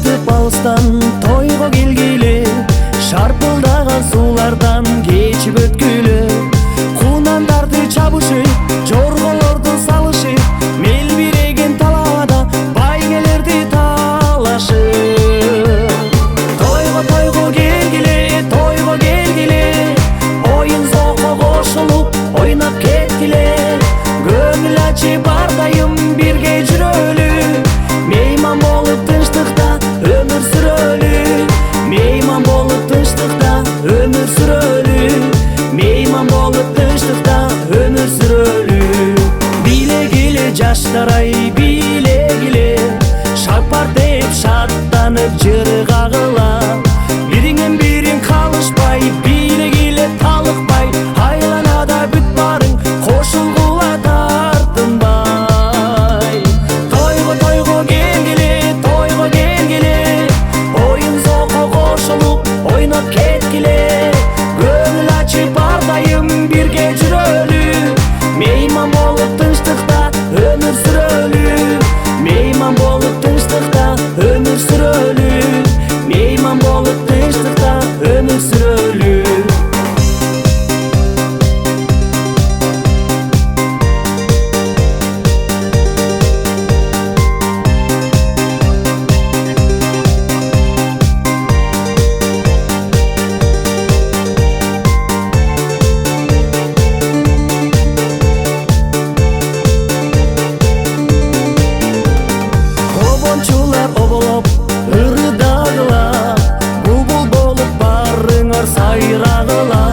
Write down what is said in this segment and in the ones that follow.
тартып алыстан тойго келгиле, шарпылдаган суулардан кечип өткүлө. Кунандарды чабышып, жорголорду салышып, мел биреген талаада байгелерди талашып. Тойго келгиле, оюн зоокко кошулуп, ойноп кеткиле. Көңүл ачып ардайым бирге жүрөлү, мейман болуп тынчтыкта өмүр сүрөлү. Мейман болуп тынчтыкта өмүр сүрөлү, мейман болуп тынчтыкта өмүр сүрөлү. Билегиле жаштар-ай, билегиле, шапар деп шаттанып жыр кагыла. Бириңен бириң калышпай, билегиле талыкпай, айланада бүт барың кошулгула тартынбай. Тойго келгиле, оюн зоокко кошулуп, ойноп кеткиле. Көңүл ачып ардайым бирге жүрөлү, мейман болуп тынчтыкта өмүр сүрөлү. Мейман болуп тынчтыкта өмүр сүрөлү, мейман болуп тынчтыкта өмүр сүрөлү. Обончулар оболоп ырыдагыла, булбул болуп барыңар сайрагыла.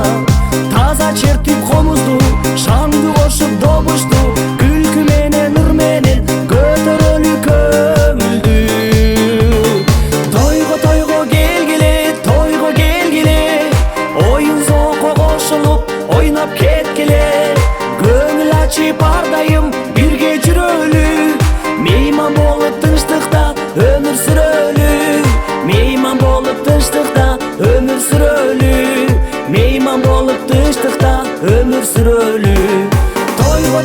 Таза чертип комузду, шаңды кошуп добушту, күлкү менен ыр менен көтөрөлү көңүлдү. Тойго келгиле, оюн зоокко кошулуп, ойноп кеткиле. Көңүл ачып ардайым бирге жүрөлү, мейман болуп тынчтыкта өмүр сүрөлү. Мейман болуп тынчтыкта өмүр сүрөлү, мейман болуп тынчтыкта өмүр сүрөлү.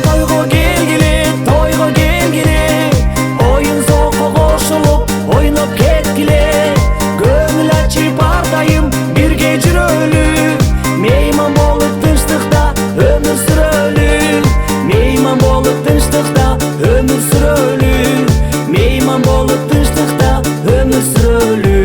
Тойго келгиле, оюн зоокко кошулуп, ойноп кеткиле. Көңүл ачып ардайым бирге жүрөлү, мейман болуп тынчтыкта өмүр сүрөлү. Мейман болуп тынчтыкта өмүр сүрөлү, мейман болуп тынчтыкта өмүр сүрөлү.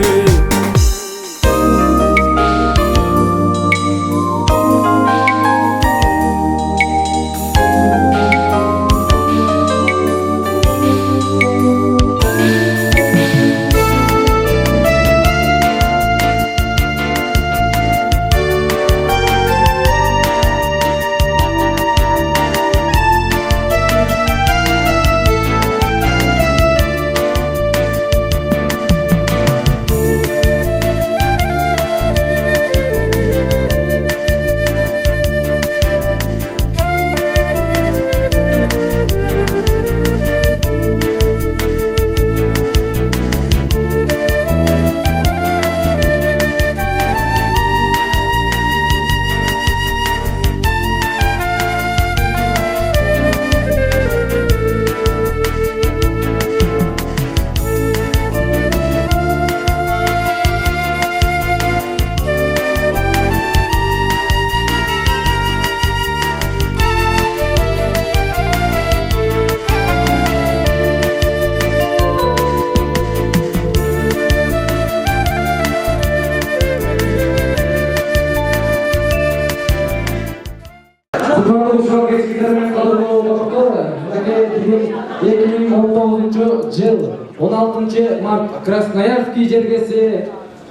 Жыл 16 март Красноярский жергеси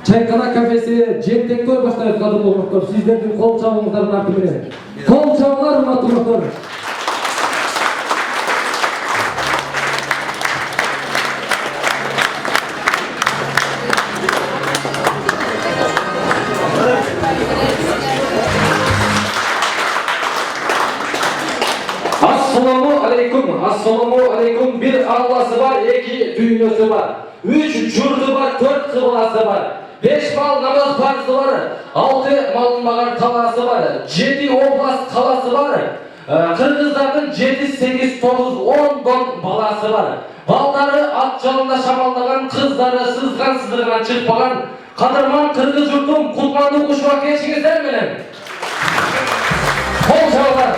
чайкана кафеси жентектөө баштайбыз. Кадырлуу коноктор, сиздердин кол чабууларыңыздардын арты менен. Кол чабуулар, урматтуу коноктор. Assalamu alaikum. Bir Allah'sı var, iki dünyası var. 3 jurdu var, 4 kıblası var. 5 mal namaz farzı var. 6 malınmağar kalası var. 7 oblast kalası var. Kırgızların 7, 8, 9, 10 don balası var. Balları at çalında şamaldagan kız кыздары сызган сызыгынан чыкпаган кадырман кыргыз журтум кутмандуу кушуга келишиңиздер менен кол чабыңдар.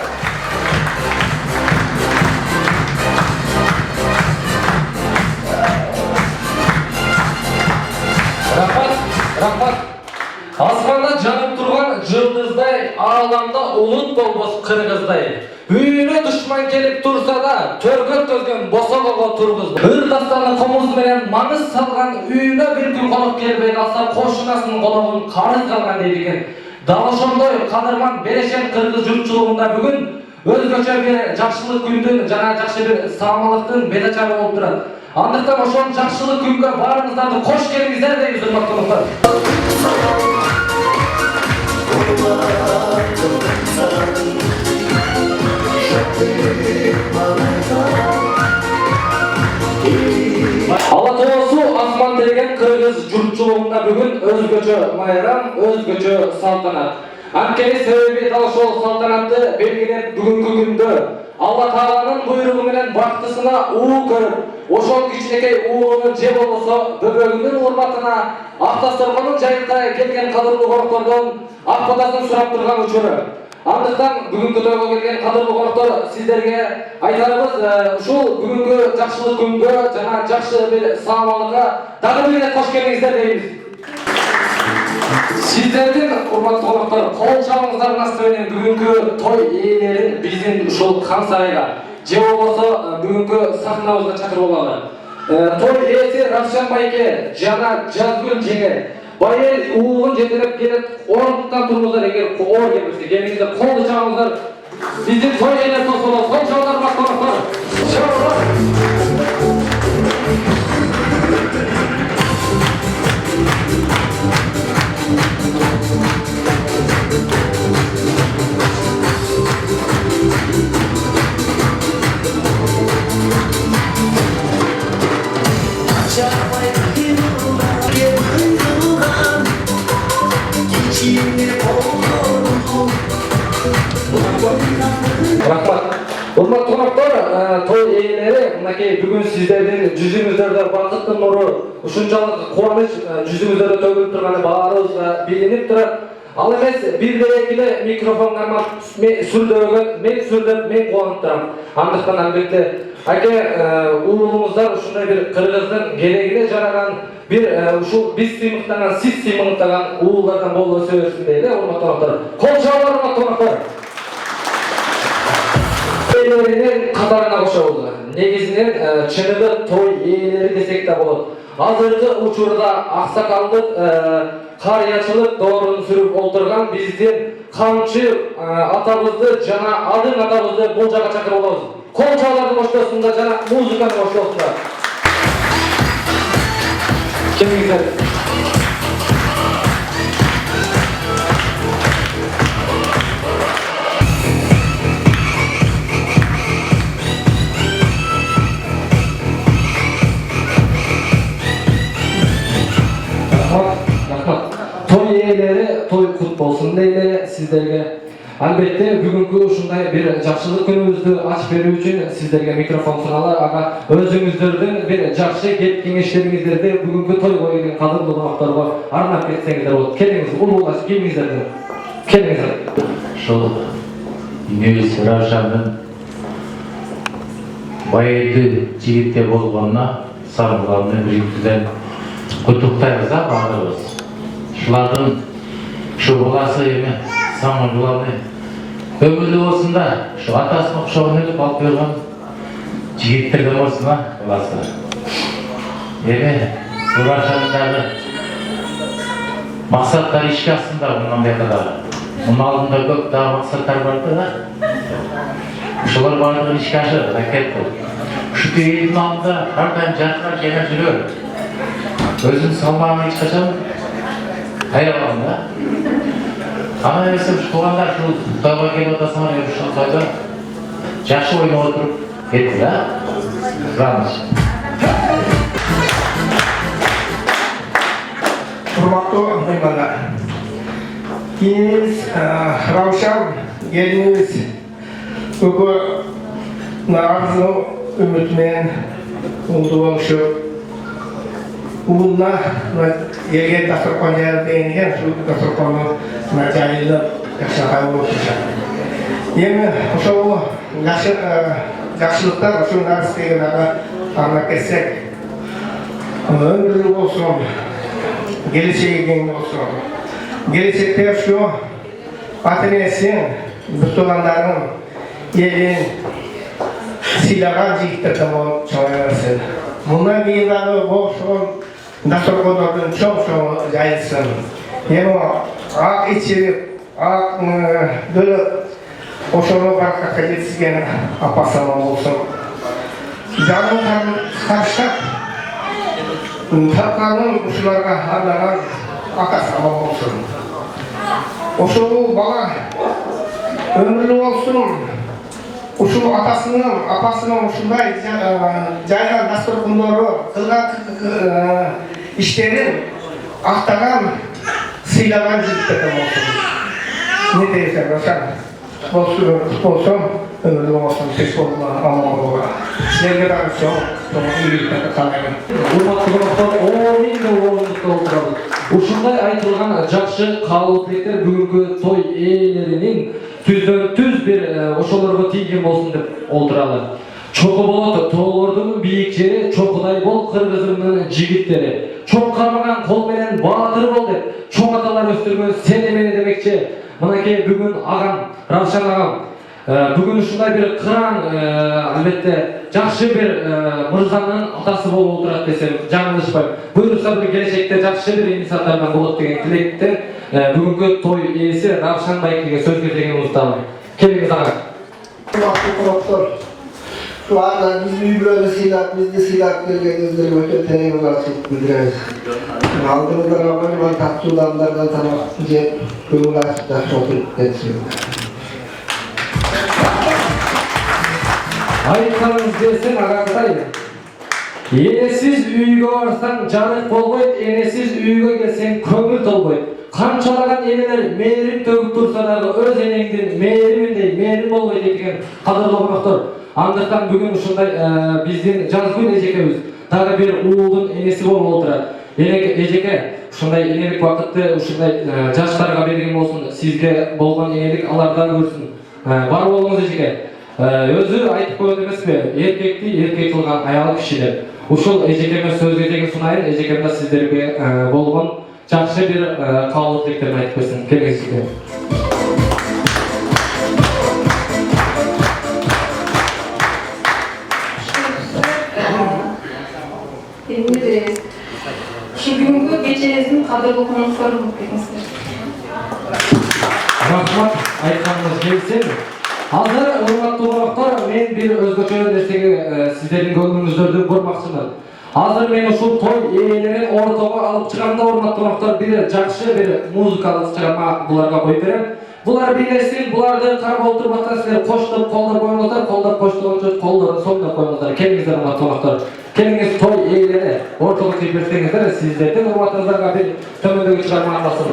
Рахмат. Асманда жанып турган жылдыздай, ааламда улут болбос кыргыздай. Үйүнө душман келип турса да, төргөт төзгөн босогого тургузду. Ыр дастаны комуз менен маңыз салган, үйүнө бир күн конок келбей калса, кошунасынын коногун карыз калган дейт экен. Дал ошондой кадырман берешен кыргыз журтчулугунда бүгүн өзгөчө бир жакшылык күндүн жана жакшы бир саамалыктын бетачары болуп турат. Андыктан ошол жакшылык күнгө баарыңыздарды кош келиңиздер дейбиз, урматтуу достор. Ала тоосу асман деген кыргыз журтчулугунда бүгүн өзгөчө майрам, өзгөчө салтанат. Анткени себеби дал ошол салтанатты белгилеп бүгүнкү күндө Алла Тааланын буйругу менен бактысына уу көрүп, ошол кичинекей уулунун же болбосо бөбөгүнүн урматына Ак-Тасторконун жайылтайга келген кадырлуу коноктордон ак батасын сурап турган учуру. Андыктан бүгүнкү тойго келген кадырлуу коноктор, сиздерге айтарыбыз, ушул бүгүнкү жакшылык күнгө жана жакшы бир саамалыкка дагы бир кош келиңиздер дейбиз. Сиздердин урматтуу коноктор, кол чабыңыздардын асты менен бүгүнкү той ээлерин биздин ушул хан сарайга же болбосо бүгүнкү сахнабызга чакырып алалы. Той ээси Равшан байке жана Жазгүл жеңе байел уулун жетелеп келет, орнуктан туруңуздар, эгер оор келбесе келиңиздер, колду чабыңыздар. Биздин той ээлер тосолот, кол чабыңыздар урматтуу коноктор. Рахмат. Урматтуу коноктор, той ээлери, мынакей бүгүн сиздердин жүзүңүздөрдө бакыттын нуру, ушунчалык кубаныч жүзүңүздөрдө төгүлүп турганы баарыбызга билинип турат. Ал эмес бир экиле микрофон кармап сүрдөгөн, мен сүрдөп, мен кубанып турам. Андыктан албетте аке уулуңуздар ушундай бир кыргыздын керегине жараган бир ушул биз сыймыктаган, сиз сыймыктаган уулдардан болуп өсө берсин дейли, урматтуу коноктор. Кол чабыңдар, урматтуу коноктор. Ээлеринин катарына кошобуз. Негизинен чыныгы той ээлери десек да болот. Азыркы учурда аксакалдык карыячылык доорун сүрүп олтурган биздин камчы атабызды жана адың атабызды бул жака чакырып алабыз. Кол чабууларды коштосунда жана музыканы коштосунда. Келиңиздер. Той ээлери той кут болсун дейли сиздерге. Албетте бүгүнкү ушундай бир жакшылык күнүбүздү ачып берүү үчүн сиздерге микрофон суналар. Ага өзүңүздөрдүн бир жакшы кеп кеңештериңиздерди бүгүнкү тойго келген кадырлуу конокторго арнап кетсеңиздер болот. Келиңиз, улуулашып келиңиздер. Келиңиздер. Ушул Небес Равшандын байырды жигитте болгонуна сармылганы биринчиден куттуктайбыз да баарыбыз. Ушулардын ушу баласы эми самый главный өмүрлүү болсун да, ушу атасына окшогон эле алып койгон жигиттерден болсун да баласы. Эми Равшандын дагы максаттары ишке ашсын да мындан бери. Мунун алдында көп дагы максаттар бар да. Ушулар баардыгы ишке ашып кетти. Ушу элдин алдында ар дайым жаркырап жана жүрөт. Өзүнүн салмагын эч качан кайралаган да. Ана эмесе ушу туугандар ушул тойго келип атасыңар, ушул тойдо жакшы ойноп отуруп кетти да. Кубаныч. Урматтуу меймандар, кийиниңиз Равшан келинибиз бүгүн арзуу үмүт менен улдуу болушуп uğurla yerge dasturxon jayilgan shu dasturxonni jayilib yaxshi bo'lsa. Endi o'sha yaxshiliklar shu narsalarga qarab kelsak, ömürlük olsun, geleceğin olsun. Gelecekte şu Atenes'in, Müslümanların yerin silahlar ciktirdim o çoğayarsın. Bundan bir yılları bol son dasturxonlardan çok yayılsın. Yani ak içirip, ak dölüp, o şunu barkaka yetişken apasama olsun. Canım karşıdak, Tarkanın uçlarına harlanan akasama olsun. Oşu bala ömürlü olsun. Oşu atasının, apasının oşunday jaygan dasturxonları, kılgan işlerin aktagan, sıylagan jigitlerim olsun. Ne deysen Roşan? Olsun, ömürlü olsun, ses olma, aman ola. Sizlerge de çok iyiliklerdi kalayım. Урматтуу коноктор, орунда отурабыз. Ушундай айтылган жакшы каалоо тилектер бүгүнкү той ээлеринин түздөн-түз бир ошолорго тийген болсун деп отуралы. Чоку болот тоолордун бийик жери, чокудай бол кыргызымдын жигиттери. Чоң кармаган кол менен баатыр бол деп чоң аталар өстүргөн сен эмне демекчи? Мынакей бүгүн агам, Равшан агам бүгүн ушундай бир кыран, албетте жакшы бир мырзанын атасы болуп отурат десем жаңылышпайм. Буюрса бир келечекте жакшы бир инициативалар болот деген тилектен бүгүнкү той ээси Равшан байкеге сөз кетирген устабы. Келиңиз ага. Şu anda biz büyükleri silah gelgenizleri ve teneyi olarak bildiririz. Aldığımızda Rabbani var tatlılardan tanımak diye gönül açıkta sohbet ediyoruz. Айтқаныңыз келсең ағақтай. Енесіз үйге барсаң жарық болбойт, енесіз үйге келсең көңіл толбойт. Қаншалаған енелер мейірім төгіп тұрса дағы өз енеңден мейіріміндей мейірім болбойт деген қадірлі қонақтар. Андықтан бүгін ушундай биздин жазгүн эжекебиз дагы бир уулдун энеси болуп отурат. Эжеке ушундай энелик убакытты ушундай жаштарга берген болсун, сизге болгон энелик аларда көрсүн. Бар болуңуз эжеке. Өзү айтып койгон эмеспи? Эркекти эркек кылган аял киши деп. Ушул эжекеме сөз кетеген сунайын, эжекем да сиздерге болгон жакшы бир каалоо тилектерин айтып берсин. Келиңизге. Şu günkü gecemizin kadırlı konukları bu kendisidir. Рахмат, айтқаныңыз келсін. Азыр урматтуу коноктор, мен бир өзгөчө нерсеге сиздердин көңүлүңүздөрдү бурмакчымын. Азыр мен ушул той ээлерин ортого алып чыгамда, урматтуу коноктор, бир жакшы бир музыкалык чыгарма буларга коюп берем. Булар бийлесин, буларды карап отуруп атса силер коштоп колдоп коюңуздар, колдоп коштогончо колдорун соңдоп коюңуздар. Келиңиздер урматтуу коноктор. Келиңиз той ээлери ортого чыгып берсеңиздер, сиздердин урматыңыздарга бир төмөндөгү чыгарма арналсын.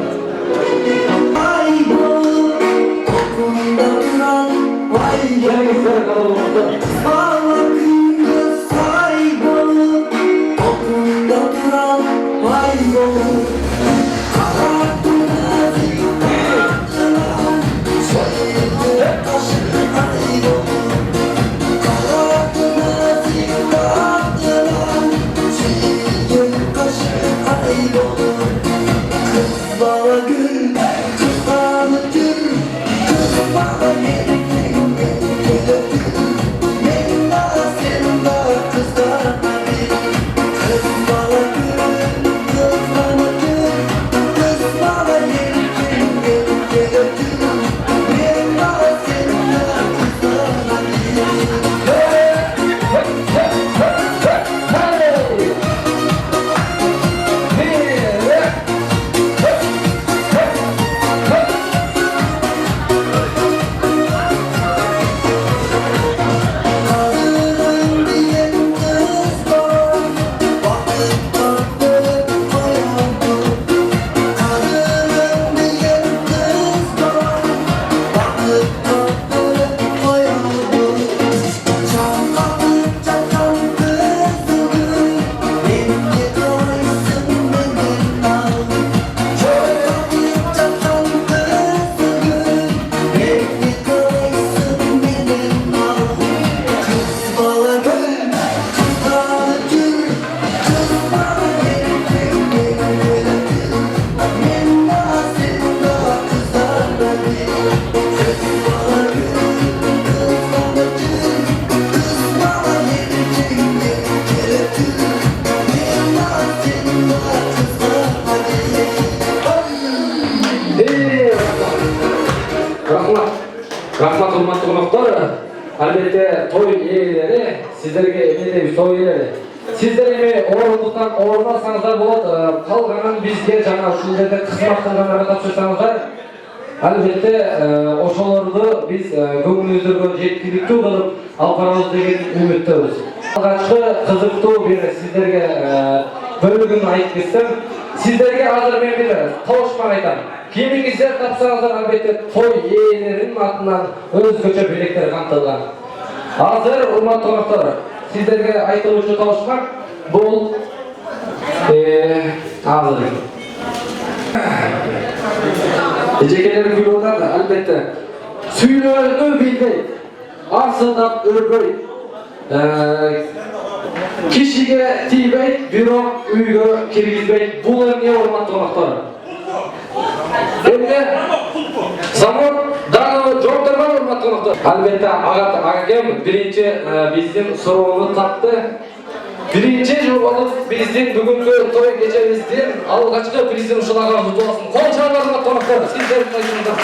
Albatta to'y egalari, sizlarga emedagi to'y egalari. Sizlar eme o'rindiqdan o'rin olsangizlar bo'ladi. Qolganin bizga jana shu yerda xizmat qilganlarga topshirsanizlar, albatta o'shalarni biz ko'nglimizga yetkazib qilib alqaramiz degan umiddamiz. Alg'achqi qiziqtov bir sizlarga bölümünü ayıp gitsem, sizlerge hazır men bir tavuşman aytam. Kimingizler tapsanızlar albatta toy eğlerin atından özgöçe bilekleri kamtılgan. Hazır urmat konaklar, sizlerge aytılışı tavuşmak bol hazır. Ecekeleri gülüyorlar da albatta süylöğünü bilmeyi, arsından örgöy. Kişiге тийбей, бирок үйгө киргизбей, бул эмне урматтуу коноктору. Эмне замон дагы жооптор бар урматтуу коноктору. Албетте агакем биринчи биздин суроону тапты. Биринчи жолу биздин бүгүнкү той кечебиздин алгачкы президент ушулаган кутуласын. Кол чалыңдар урматтуу коноктору. Сиздердин айтыңыздар.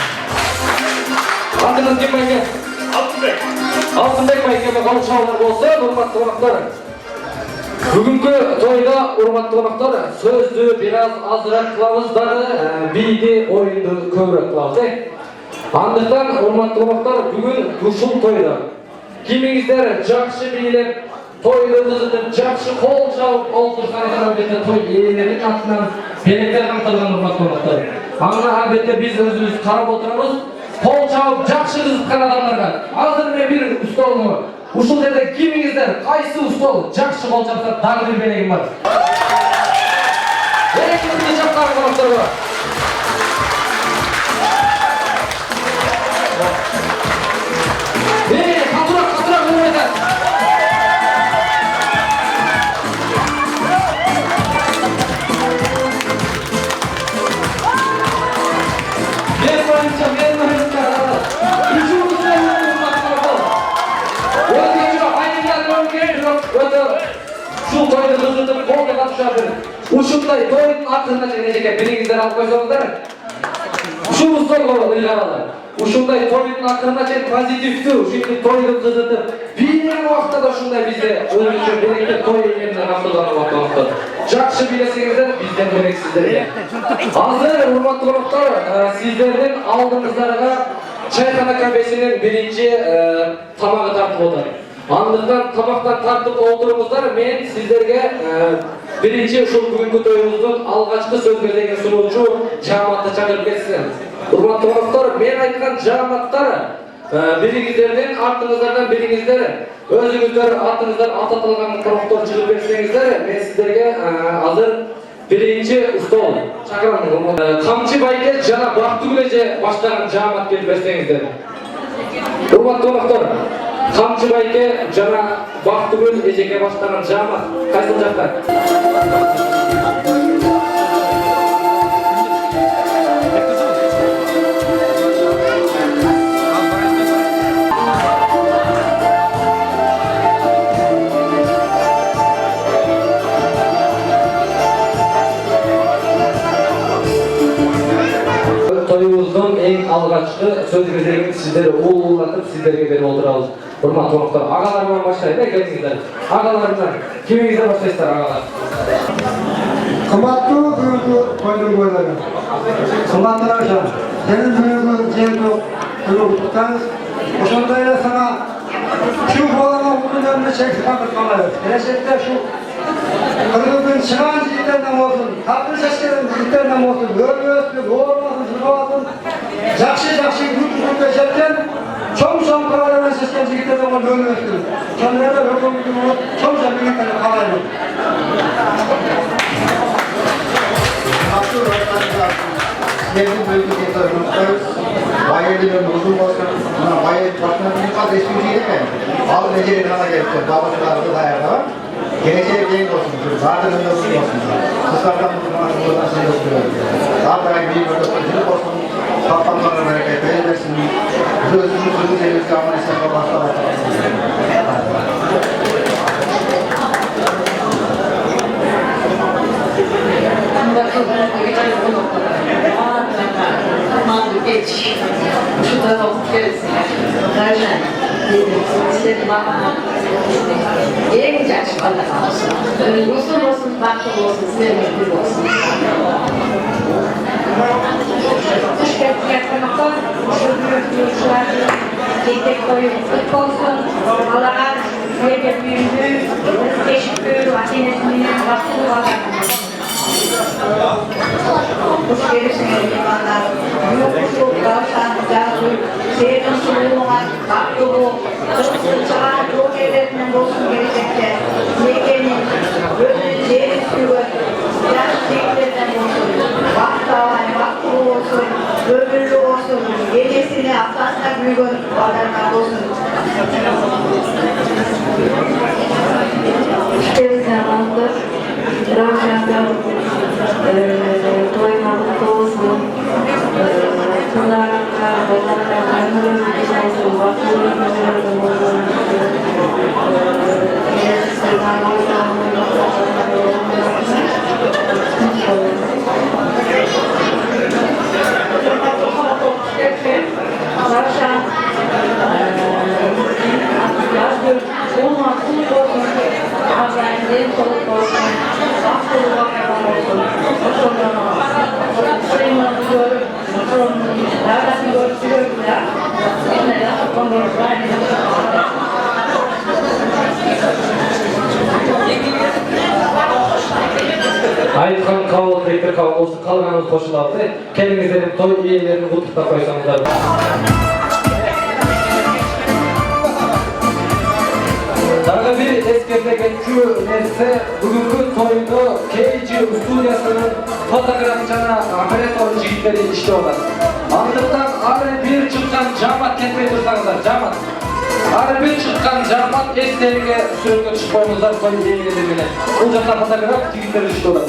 Атыңыз ким байке? Алтынбек. Алтынбек байкеге кол чалыңдар болсо, урматтуу коноктору. Бүгүнкү тойда урматтуу коноктору сөздү бир аз азыраак кылабыз дагы, бийди, оюнду көбүрөөк кылабыз. Андыктан урматтуу коноктору бүгүн ушул тойда кимиңиздер жакшы бийлеп, тойду кызытып, жакшы кол чалып олтурсаңыздар албетте той ээлеринин атынан белектер камтылган урматтуу коноктору. Аны албетте биз өзүбүз карап отурабыз. Кол чалып жакшы кызыткан адамдарга азыр мен бир устолну ушул жерде кимиңиздер кайсы устол жакшы кол чапса дагы бир белегим бар. Белегиңизди чапкан конокторго. Катыраак urmaydan. Şu toyda kızıtıp kolda kapışardır. Uşunday toyun aklına çekecek birinizden alıp koysanızlar. Şu ustolları ılgaralar. Uşunday toyun aklına çek pozitifti. Şimdi toydu kızıtıp bilinen vakta da şunday bize özgürce birlikte toy eğlenimden kaptırlanı vaktalıktır. Jakşı bilesingizler bizden berek sizlerge. Hazır urmatlı konuklar sizlerden aldığınızlarga çayxana kafesinin birinci tamağı tartıp otur. Andırdan tamaktan tartıp oturumuzlar men sizlerge birinci uşul бүгүнкү toyumuzun algaçkı söz berген sunucu Camat'ta çağırıp ketsin. Urmatlı konuklar men aytkan Camat'tar biringizlerden артыңыздардан бириңиздер өзүңүздөр атыңыздар ататылган конокtor чыгып берсеңиздер мен сиздерге азыр birinci устол чакырам. Камчы байке жана Бактыгүл эже баштаган Жамат келип берсеңиздер. Урматтуу конокtor, Камчы байке жана Бактыгүл эжеге баштаган Жамат кайсыл жакта? Toyumuzun en algaçkı söz gezegini sizlere uğurlatıp sizlerge berip oturabız. Urmatlı konuklar, ağalarımdan başlayın da gelingizler. Ağalarımdan, kimingizden başlaysızlar ağalar? Kımmatlı büyüdü koydum koyları. Kımmatlı aşağı. Senin büyüdü cemde kuyruğuttanız. Oşandayla sana şu bolama hukuklarını çekip kalır. Gelecekte şu kırgızın çıkan jigitlerden olsun, tatlı seçkilerin jigitlerden olsun, görmüyorsun, olmasın, zırvalasın. Jakşı yurt geçerken çoğuşan paralarına seçken jigitlerden olsun, görmüyorsun. Kendine de hükümlü olup çoğuşan birliklerine kalayım. Sizlerin bölümü getirmişler. Bayırlı'nın uzun olsun, bayır başkanının kat espriyle mi? Al beceri nana geliptir, babacılarımız ayarda var. Geleceğe genç olsun, zaten önde olsun. Kızlardan buradan şey okuyor. Zaten bir ödülük olsun, kaptanlarına hareket verirsin. Özümüz sevgisi aman istekle başlar. Geç. Şu tarafa gelsin. Nereden? Sizlerin bakana en güzel çikolata olsun. Uzun olsun, farklı olsun, size mutlu olsun. Hoş geldiniz. Tek koyun kutlu olsun. Allah'a böyle büyüdü. Teşekkür, vakinesinin vakti var. Hoş gelirsiniz valla. Yokluk, kavşan, cazur, sevdim suluğuna, kaktulu, çağır, yok evlerinden olsun gelecekte. Yekenin, gözünün zehri suyu, biraz zehirlerden olsun. Vakti havay, vakti olsun, ömürlü olsun, gecesini atlasına büyüğün varlarına olsun. İşte zamandır, Ramazan'da doymadık olsun, kızlarına, babalarına, annelerine olsun, vaktilerine olsun, Tavşan, yazdır, olmaz, kuluk olsun, Allah'ın zil kuluk olsun, vakti vakti olsun, Süleyman'ı görüp, Davrat'ı görüp, Aytkan kavul tekrar kavul olsun, kalmanız koşulaldı. Kendinizlerin toy üyelerini kutlukta koysanızlar. Daha bir eskerdeki şu nerse bugünkü toyunu Keyci Studiyası'nın fotoğrafçana operatör jigitleri işliyorlar. Andıktan arı bir çıkan camat ketmey dursanızlar, camat. Arı bir çıkan camat eslerine sürgü çıkmamızlar toy üyelerini. Bu cana fotoğraf jigitleri işliyorlar.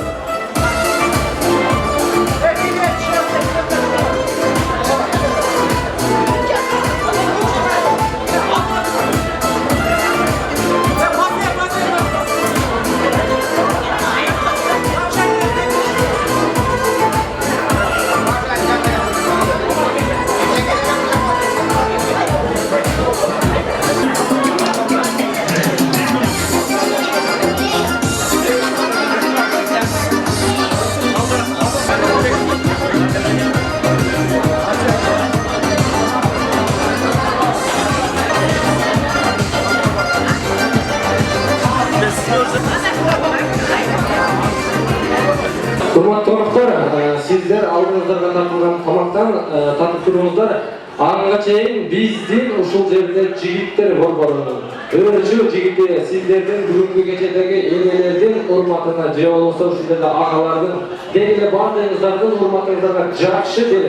Hurmatly konuklar, sizler aldığınızda tartılgan tamaktan tatып turumuzlar. Anga çeyin bizdin uşul жерде жигиттер борборунун өрчү жигити сиздердин бүгүнкү кечедеги энелердин урматына же болбосо ушул жерде агалардын дегеле баардыгыңыздардын урматыңыздарга жакшы бир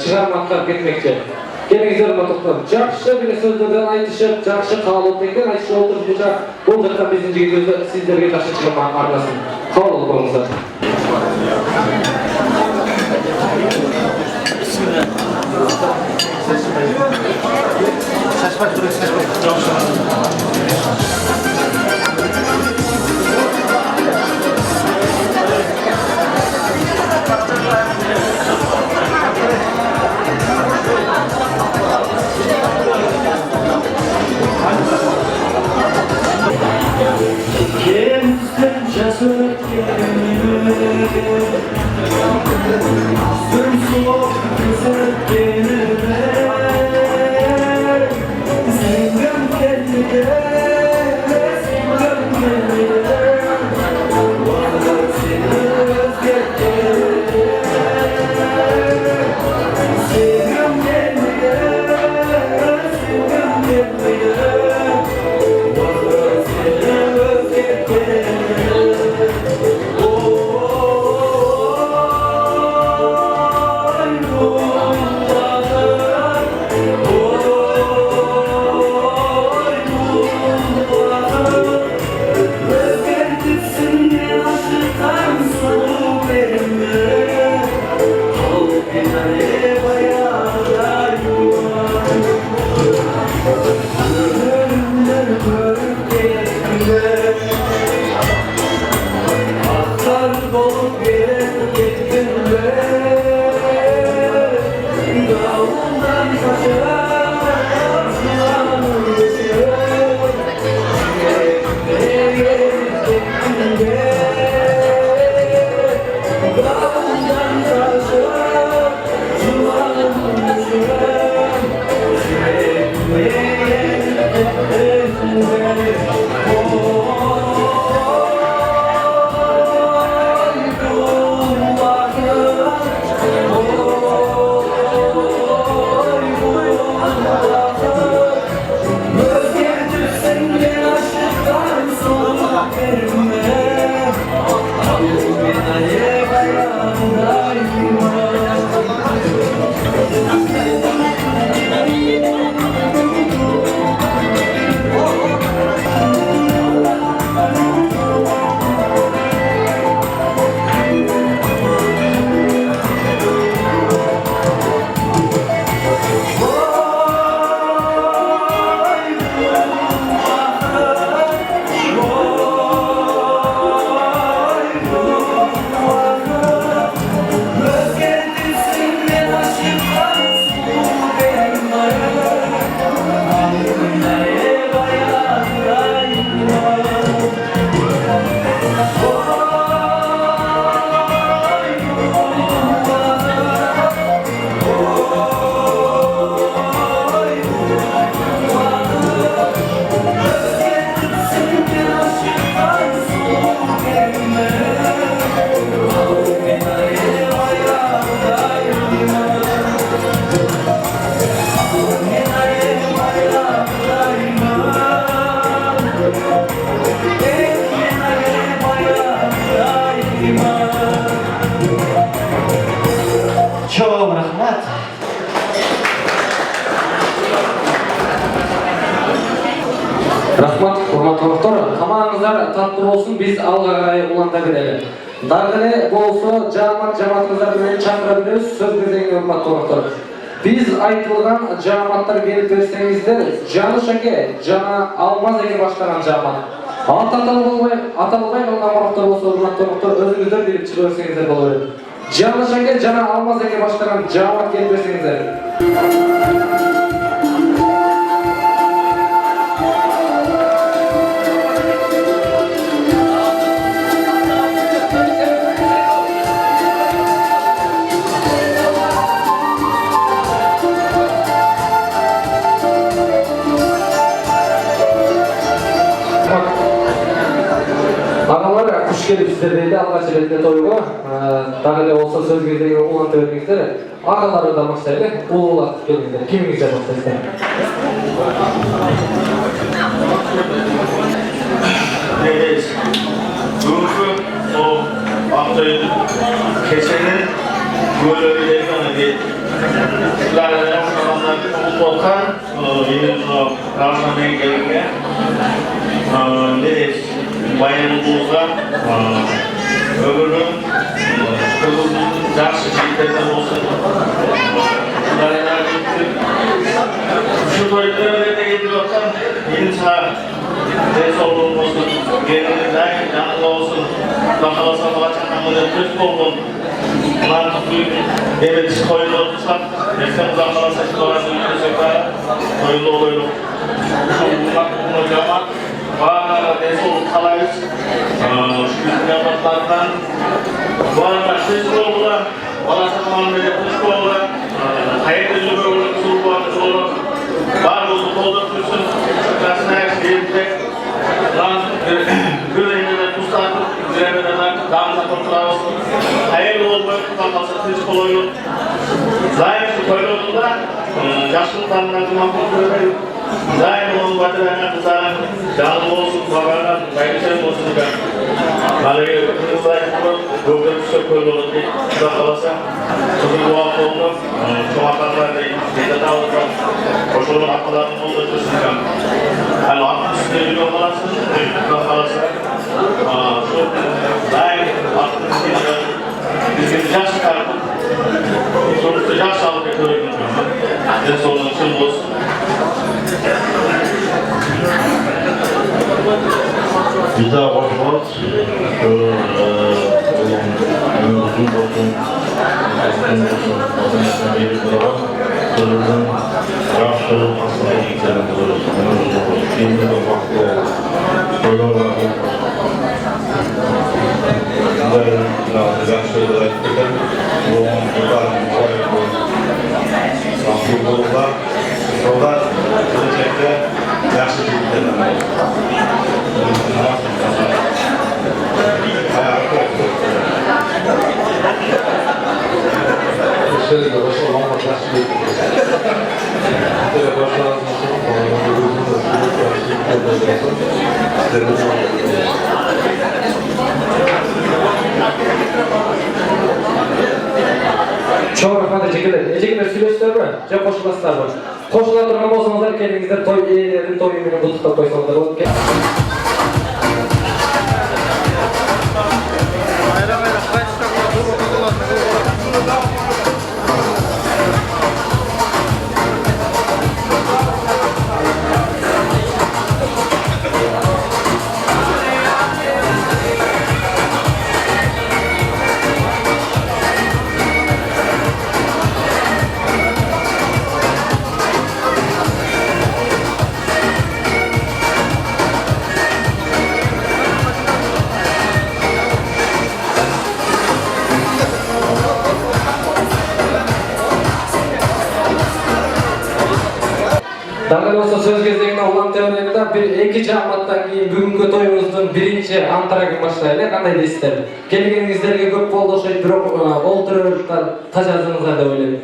чыгарма аткарып кетмекчи. Келиңиздер урматтуулар, жакшы бир сөздөрдөн айтышып, жакшы каалоо текер айтышып отурушча бул жакта биздин жигитибиз сиздерге жакшы чыгарма арнасын кабыл кылыңыздар. Rahmat, урматтуу достор, тамагыңыздар таттуу болсун, биз алга карай уланта берели. Дагы эле болсо, жамаатыңыздар менен чакыра беребиз, сөз бердиңиз урматтуу достор. Биз айтылган жамааттар келип берсеңиздер, Жаныш аке жана Алмаз аке баштаган жамаат. Аталбай калган мурактар болсо, урматтуу достор, өзүңүздөр билип чыгып берсеңиздер болот. Жаныш аке жана Алмаз аке баштаган жамаат келип берсеңиздер. Ağalar kuş gelipsizler deydi, algaç elinde toyuğa. Dagı ele olsa söz gezdeğine ulantı vermekler. Ağaları da maçtaydı, ululat gelingler. Kimingizler maçtaydı? Evet, bugünkü o Aktay'ın kesenin bölümlerine bir şularına kalanlar olkan yeni karşılamaya gelirken neresi bayanımızla öbürünün kızının jakşı şirketinden olsun şularına şu toylarına getiriyorsan yeni çağır ders olsun, gelinizden canlı olsun, bakalasa bakacağımızda Türk oldum. Bunlar evet koyulu olursak, mesela bakalasa çıkaran ülkesekler koyulu oluyor. Bunu cemaat, bana ders olup kalayız. Şu cemaatlardan bu arada Türk oldular, balasa Muhammed'e Türk oldular. Hayırlı cümle olarak sulbanız olur. Var oldu kolda tutsun, çıkarsın her şeyinde. Lan güvenliğine tutardık, güvenliğine damla kontrol olsun. Hayırlı olmayı tutamazsa tez kolayı. Zayıf koyduğunda yaşlıklarından kontrol edelim. Zayıf onun batırana kızarın, canlı olsun, babalar, baymışan olsun da. Malaya kızlar yapıp, Google Pixel koyduğunda kıza kalırsa, kızın bu hafta oldu, çoğakarlar değil, yeter dağılır. Koşulun akıllarının olduğu dursundan. Yani 60 milyon olasın, kıza kalırsa, çok daim 60 milyon, biz yaş çıkartıp, sonuçta yaş sağlık ekonomik en sonun için olsun. Bir daha başlamak, uzun olsun, bir zaman sırrının yaşlı hastalığı ilgilerini buluruz. Şimdi de vakti programlarını güzel şeyler ettikten bu onlardan müsait bu yolda gelecekte yaşlı bilgilerden Şöyle başa olan başlasın. Böyle başlasın. Çoğu hadi çekilir. Ecekler süreçler mi? Cep koşulaslar var. Koşular durma olsanızlar kendinizler toy eğlerin toy ümünü buluşta koysanızlar olur. Dağıl olsa söz gezegine olan teoriyada bir iki cemaattan keyin bugünkü toyumuzun birinci antaragı başlaylı. Kanday deysizler? Kelgeningizlerge köp boldu şey bирок олтурууптар тажадыңыздар деп ойлойм.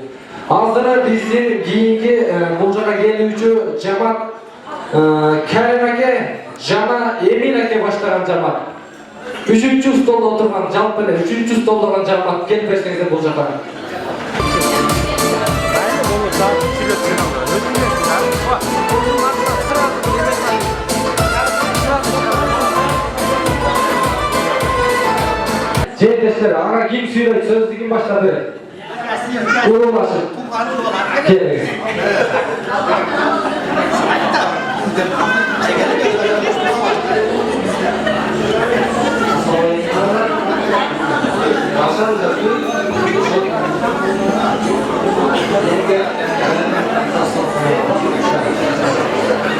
Азыр биздин кийинки бул жака келүүчү жамаат Карим аке жана Эмин аке баштаган жамаат. 3-чү столдо отурган жалпы эле 3-чү столдогон жамаат келип берсеңиздер бул жака. Жерлештер, аңа ким сүйлөйт, сөздү ким баштады? Улуулашып. Келиңиз.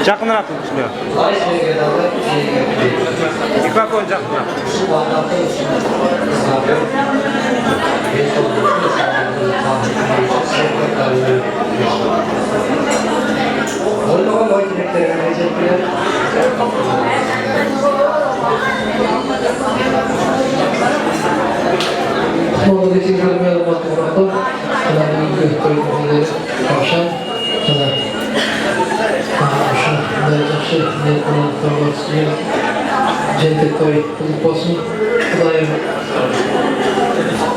Жақынырақ түсінер. Микрофон жақынырақ. Ойлаған ой тілектеріңізге жеткілер. Modu geçen görmeye baktık burada. Yani gösterdiğinde akşam sana akşam da yaxşı ne konuşuyor. Cennet koy olsun. Kudayım.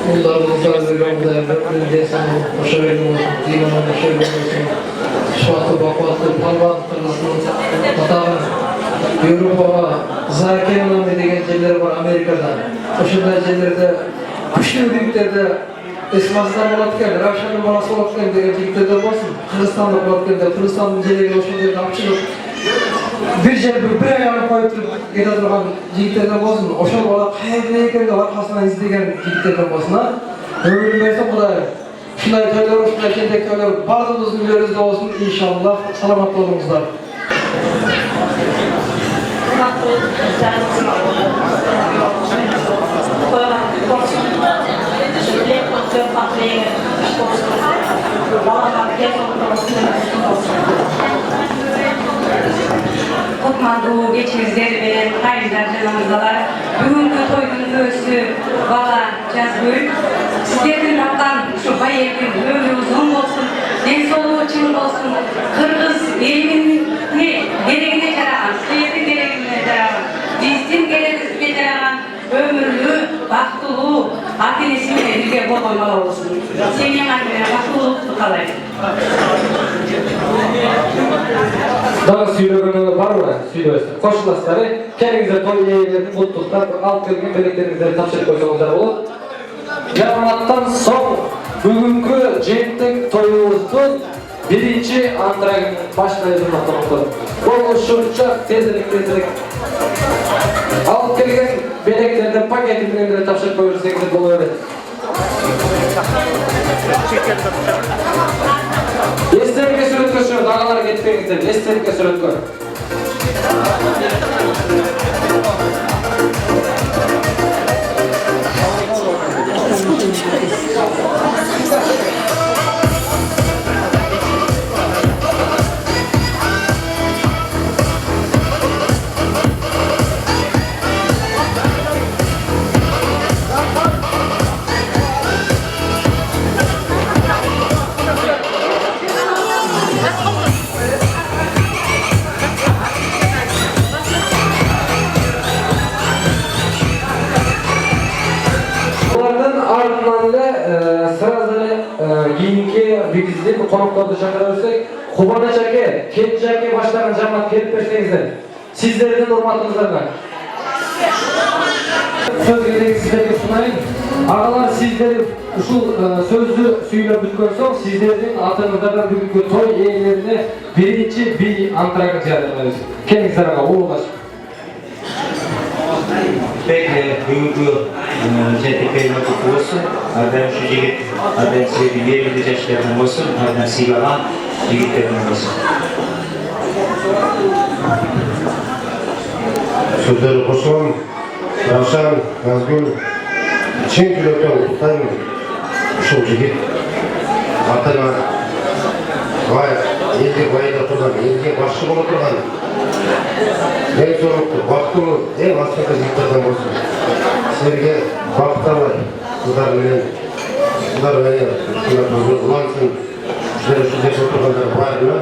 Bunlarımızdan zırhımda bir sana hoşa verin olsun. Divan'a hoşa verin olsun. Şuatı bakvatı palvan kırmızının atağın. Avrupa'ya Zaken'in dediğin yerler var Amerika'da. Oşunda yerlerde kuşlu büyüklerde esmasından olatken, Ravşan'ın balası olatken dediğin büyüklerde olsun. Kırgızistan'da olatken, Kırgızistan'ın yerleri oşunda kapçılık. Bir ayağını koyup gede durgan jigitlerden olsun. Oşol bala qayerda ekende arkasından izlegen jigitlerden olsun. Ömrüm verse Xuday. Şunday toylar, şunday kentek toylar bazımızın üllerimizde olsun inşallah. Salamat olunuzlar. Kutmandu geçimizleri ve kayınlar canımızdalar. Bugünkü toyun öğüsü bala Cazgül. Sizlerden yaptan şu bayevin ömrü uzun olsun. En soluğu çın olsun. Kırgız elimin gereğine yaragan, Suyet'in gereğine yaragan, Bizden gereğine yaragan, ömürlü, baktılı, atenesimle birge bolmalı olsun. Senin annene baktılı tutalım. Daha süylөгөнү барбы? Süйлөсүн. Кошуласыздар. Келиңиздер той ээлерин куттуктап, алып келген белектериңизди тапшырып койсоңуздар болот. Жарматтан соң бүгүнкү жентек тоюбуздун биринчи антрагын баштайбыз аттанып. Бул ушунча тезирээк алып келген белектердин пакети менен тапшырып коюп берсеңиз боло берет. Эстерикке сүрөткө чыгып, агалар кетпеңиздер. Эстерикке сүрөткө. Bizden konuklarda çakıra versek, Kubana Çake, Kenç Çake başlayan cemaat gelip verseniizler. Sizlerden hurmatınızlarla. Söz gereği sizlerge sunayım. Ağalar sizleri uşul sözlü süylep bütkön soň sizlerden atınızlardan bugünkü toy eğlerine birinci bir antragın çağırıyoruz. Kendinize ağa, uğurlaş. Peki, bugünkü Cennet olsun, adam şu jigit, adam sevdi yerli yaşlarından olsun, adam sigaran jigitlerden olsun. Sözleri koşun, Ravşan, Nazgül, çin kilottan tutayım, şu jigit, atana, vay, elge bayda turgan, elge başçı bolup turgan, en sorumlu, vaktımı en aslında jigitlerden olsun. Sizlerge baktarlar, kızlar menen, ulansın, sizlere şu zek oturganlar var mı?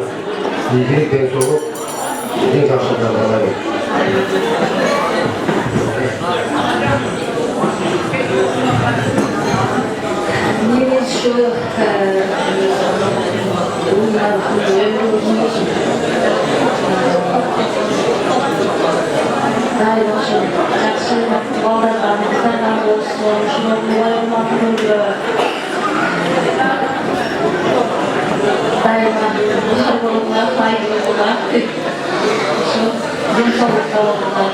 İlgilikten soğuk, en karşılar alayım. Biz şu dair Yaxşı ballardan, kızlardan olsun, şunun muayyematını daima muhtar olunlar, hayırlı olunlar, şu dinçalıkta olunlar.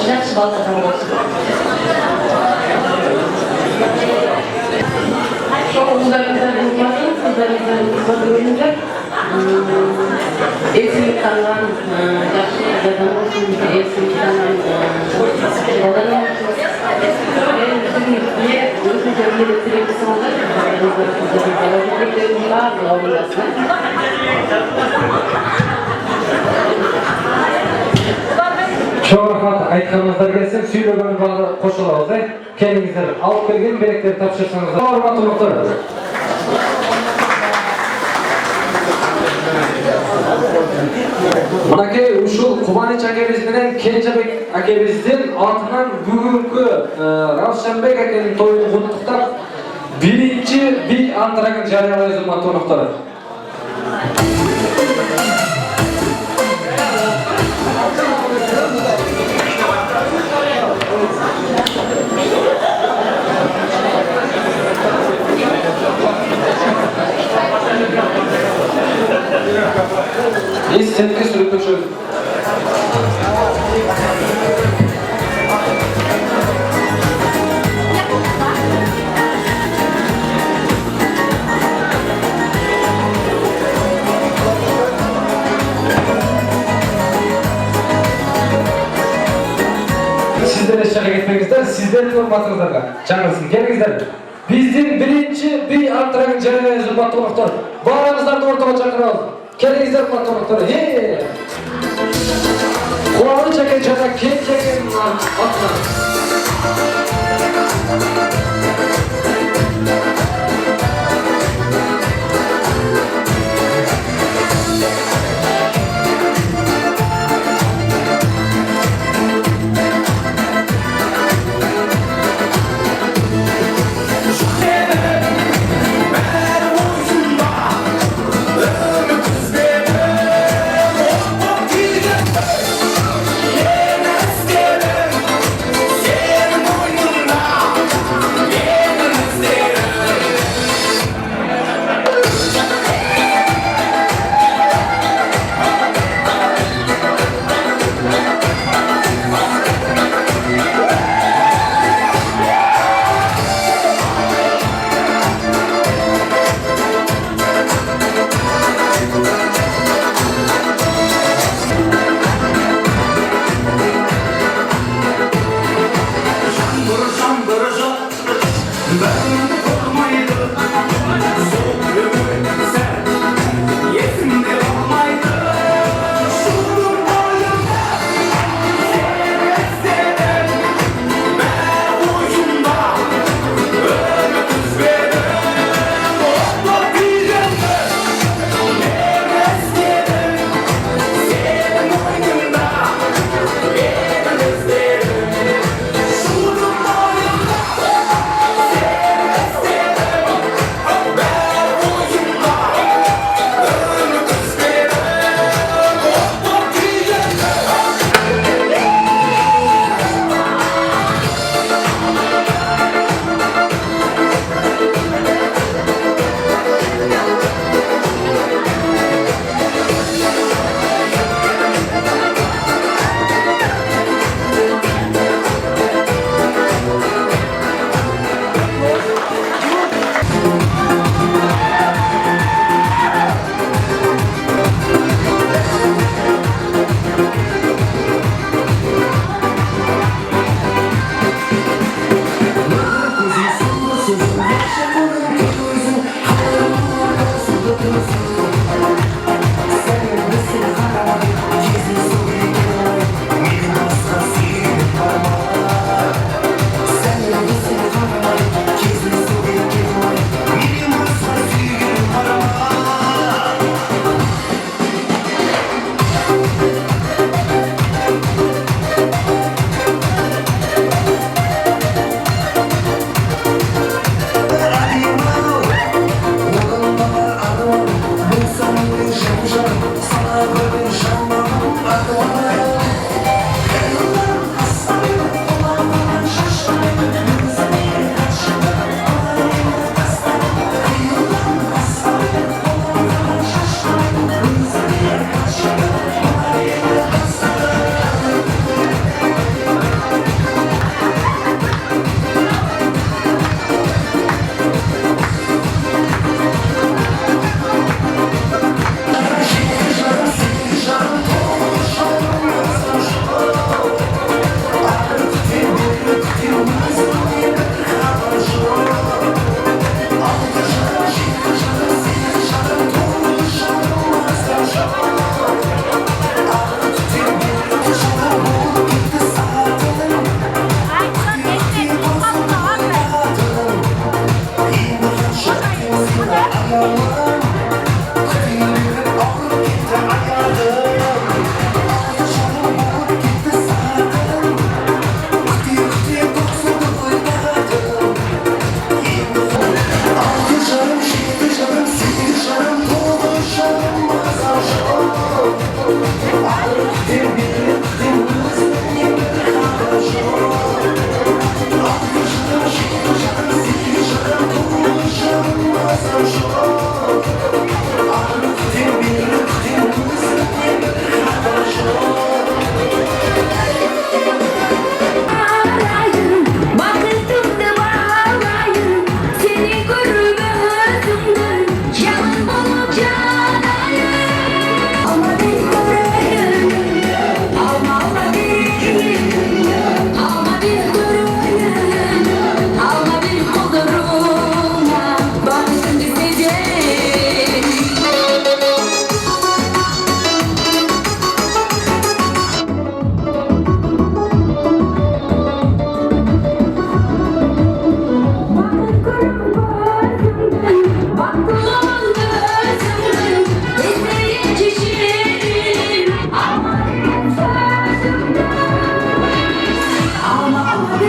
Yaxşı ballardan olsun. Çok uzaklıkta bulmadım, kızlarımızda bölünce esinlik kalan yaxşı yerden olsun, esinlik kalan balanın olsun. Ben özümce yeri sanırım, Çok rahmat aytganingizlar kelsin, süylөгөнү bag'ri qo'shilamiz. Kelingizlar, alып kelген белектерди тапшырсаңыздар. Hormatly muhtar. Manaki uşul Quvonich akamiz bilan Kenjabek akamizdan ortidan bugungi Ravshanbek akaning to'yini qutlab birinchi big antragini jaryolaymiz muhtar. Есть сетки сürüp çöz. Sizler eşlik etmеңіздер, sizlerin hurmatыңыздарга жаңылсын. Келіңіздер. Биздин биринчи бий антрагын жарыялайбыз, урматтуу конокторлор. Баарыңыздарды ортого чакырабыз. Келіңіздер урматтуу конокторлор. Quvonich aka жана Kenjabektин атынан.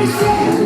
Thank you.